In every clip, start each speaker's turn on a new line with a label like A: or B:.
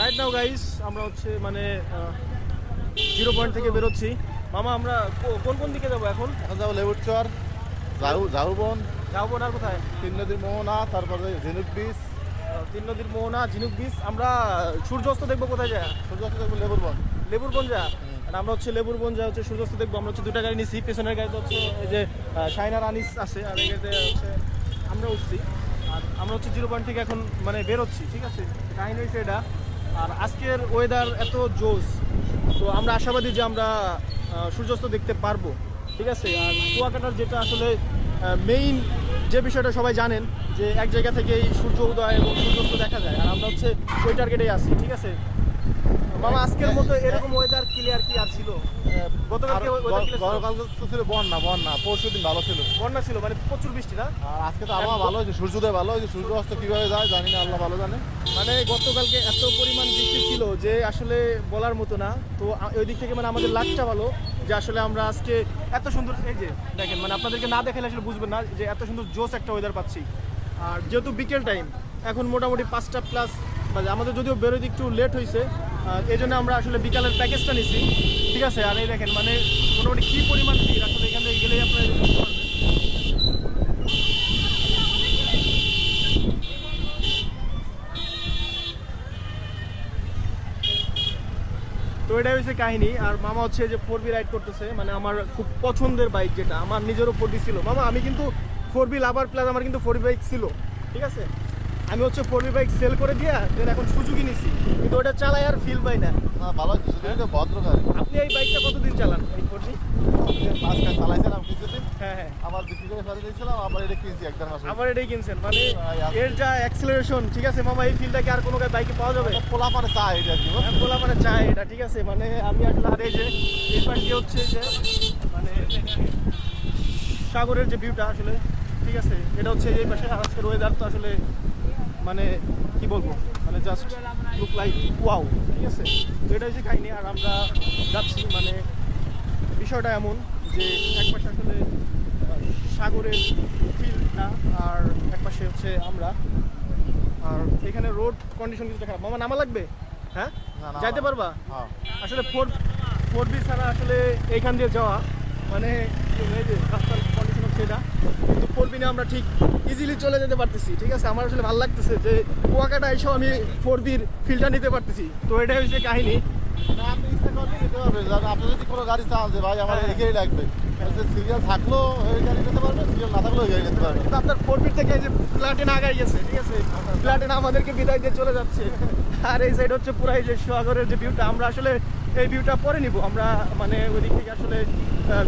A: Right now guys আমরা হচ্ছে মানে জিরো পয়েন্ট থেকে বেরোচ্ছি। মামা আমরা কোন কোন দিকে যাবো এখন?
B: এখন যাবো লেবুরচর, ঝাউবন,
A: যাবো না আর কোথায়?
B: তিন নদীর মোহনা, তারপরে ঝিনুক বিচ,
A: তিন নদীর মোহনা, ঝিনুক বিচ। আমরা সূর্যাস্ত দেখবো কোথায় যায়?
B: সূর্যাস্ত দেখবো লেবুরবন।
A: লেবুরবন যা। আর আমরা হচ্ছে লেবুরবন যা হচ্ছে সূর্যাস্ত দেখবো। আমরা হচ্ছে দুটা গাড়ি নিছি, পেছনের গাড়িতে হচ্ছে এই যে শাইনার আনিস আছে, আর এই গাড়িতে হচ্ছে আমরা উঠছি। আর আমরা হচ্ছে জিরো পয়েন্ট থেকে এখন মানে বেরোচ্ছি, ঠিক আছে? কাহিনী হচ্ছে এটা। আর আজকের ওয়েদার এত জোস, তো আমরা আশাবাদী যে আমরা সূর্যাস্ত দেখতে পারবো, ঠিক আছে? আর কুয়াকাটার যেটা আসলে মেইন যে বিষয়টা সবাই জানেন যে এক জায়গা থেকেই সূর্য উদয় এবং সূর্যাস্ত দেখা যায়, আর আমরা হচ্ছে ওই টার্গেটেই আছি, ঠিক আছে? মামা আজকের মতো এরকম ওয়েদার ক্লিয়ার কি আর ছিল? গতকালকে
B: গতকালকে তো ছিল বন্যা, পরশু দিন ভালো ছিল,
A: বন্যা ছিল, মানে প্রচুর বৃষ্টি না?
B: আর আজকে তো আবহাওয়া ভালো হয়েছে, সূর্যোদয় ভালো হয়েছে। সূর্য অস্ত কিভাবে যায় জানি না, আল্লাহ ভালো জানে।
A: মানে গতকালকে এত পরিমাণ বৃষ্টি ছিল যে আসলে বলার মতো না। তো ওই দিক থেকে মানে আমাদের লাকটা ভালো যে আসলে আমরা আজকে এত সুন্দর, এই যে দেখেন, মানে আপনাদেরকে না দেখালে আসলে বুঝবেন না যে এত সুন্দর জোস একটা ওয়েদার পাচ্ছি। আর যেহেতু বিকেল টাইম, এখন মোটামুটি 5টা প্লাস বাজে, আমাদের যদিও বেরোতে একটু লেট হয়েছে, এই জন্য আমরা আসলে বিকালের প্যাকেজটা নিছি, ঠিক আছে? আর এই দেখেন মানে মোটামুটি কী পরিমাণ ভিড়, আসলে এখানে গেলেই আপনারা বুঝতে পারবেন। তো এটাই হচ্ছে কাহিনী। আর মামা হচ্ছে যে 4B রাইড করতেছে, মানে আমার খুব পছন্দের বাইক, যেটা আমার নিজেরও 4B ছিল। মামা আমি কিন্তু 4B লাভার, প্লাস আমার কিন্তু 4B বাইক ছিল, ঠিক আছে? আমি হচ্ছে 4B বাইক সেল করে দিয়ে দেন এখন সুজুকি নিছি, কিন্তু ওটা চালাই আর ফিল পাই না।
B: ভালো হয়েছে, সেদিন ভদ্র গাড়ি।
A: আপনি এই বাইকটা কতদিন চালান, এই 4B?
B: পাঁচ কাজ চালাইছিলাম কিছুদিন,
A: হ্যাঁ হ্যাঁ,
B: আবার বিক্রি করে ফেলে দিয়েছিলাম, আবার এটা কিনছি এক দেড় মাস।
A: আবার এটাই কিনছেন, মানে এর যা অ্যাক্সেলারেশন, ঠিক আছে মামা? এই ফিলটা কি আর কোনো বাইকে পাওয়া যাবে?
B: পোলা মানে চাই এটা কি
A: বলা মানে চাই এটা, ঠিক আছে? মানে আমি আসলে আর এই যে এই পাশে হচ্ছে যে মানে সাগরের যে ভিউটা আসলে, ঠিক আছে, এটা হচ্ছে এই পাশে। আর আজকের ওয়েদার তো আসলে মানে কি বলবো, মানে জাস্ট লুক লাইক ওয়াও, ঠিক আছে? তো এটা হচ্ছে কাহিনী। আর আমরা যাচ্ছি, মানে বিষয়টা এমন যে এক পাশে আসলে সাগরের ফিল্ডটা, আর এক পাশে হচ্ছে আমরা। আর এখানে রোড কন্ডিশন কিছুটা খারাপ। মামা নামা লাগবে? হ্যাঁ, যাইতে পারবা? আসলে 4B ছাড়া আসলে এইখান দিয়ে যাওয়া মানে এই যে রাস্তার কন্ডিশন হচ্ছে এটা, কিন্তু 4B নিয়ে আমরা ঠিক ইজিলি চলে যেতে পারতেছি, ঠিক আছে? আমার আসলে ভালো লাগতেছে যে কুয়াকাটা এসেও আমি 4Bর ফিলটা নিতে পারতেছি। তো এটাই হচ্ছে কাহিনী।
B: না, আপনি ইচ্ছা করলে নিতে পারবেন। আপনি যদি কোনো গাড়ি চান যে ভাই আমার এই গাড়ি লাগবে, সিরিয়াল থাকলেও ওই গাড়ি নিতে পারবেন, সিরিয়াল না থাকলেও ওই গাড়ি নিতে পারবেন।
A: কিন্তু আপনার 4B থেকে এই যে প্লাটিনা আগাই গেছে, ঠিক আছে? প্লাটিনা আমাদেরকে বিদায় দিয়ে চলে যাচ্ছে। আর এই সাইড হচ্ছে পুরো এই যে সাগরের যে ভিউটা, আমরা আসলে এই ভিউটা পরে নিব। আমরা মানে ওই দিক থেকে আসলে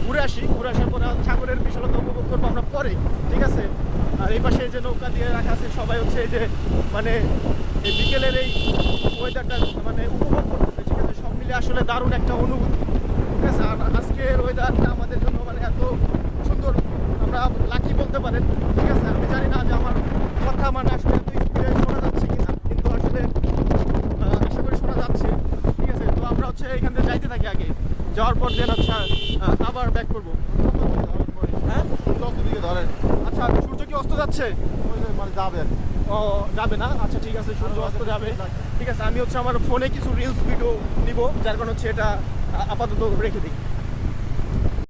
A: ঘুরে আসার পরে সাগরের বিশালতা উপভোগ করবো আমরা পরে, ঠিক আছে? আর এই পাশে যে নৌকা দিয়ে রাখা আছে, সবাই হচ্ছে এই যে মানে এই বিকেলের এই ওয়েদারটা মানে উপভোগ করতেছে, ঠিক আছে? সব মিলে আসলে দারুণ একটা অনুভূতি, ঠিক আছে? আর আজকের ওয়েদারটা আমাদের জন্য মানে এত সুন্দর, আমরা লাকি বলতে পারেন, ঠিক আছে? আমি জানি না যে আমার কথা মানে আসলে এত স্পিডে শোনা যাচ্ছে কিনা, কিন্তু আসলে আশা করি শোনা যাচ্ছে, ঠিক আছে? তো আমরা হচ্ছে এখান থেকে যাইতে থাকি, আগে যাওয়ার পর দেন হচ্ছে আবার ব্যাক করবো। হ্যাঁ,
B: সূর্য দিকে ধরেন।
A: আচ্ছা, সূর্য কি অস্ত যাচ্ছে?
B: মানে যাবে আর কি।
A: ও, যাবে না? আচ্ছা ঠিক আছে, সূর্য অস্ত যাবে, ঠিক আছে। আমি হচ্ছে আমার ফোনে কিছু রিলস ভিডিও নিব, যার কারণে হচ্ছে এটা আপাতত রেখে দিই।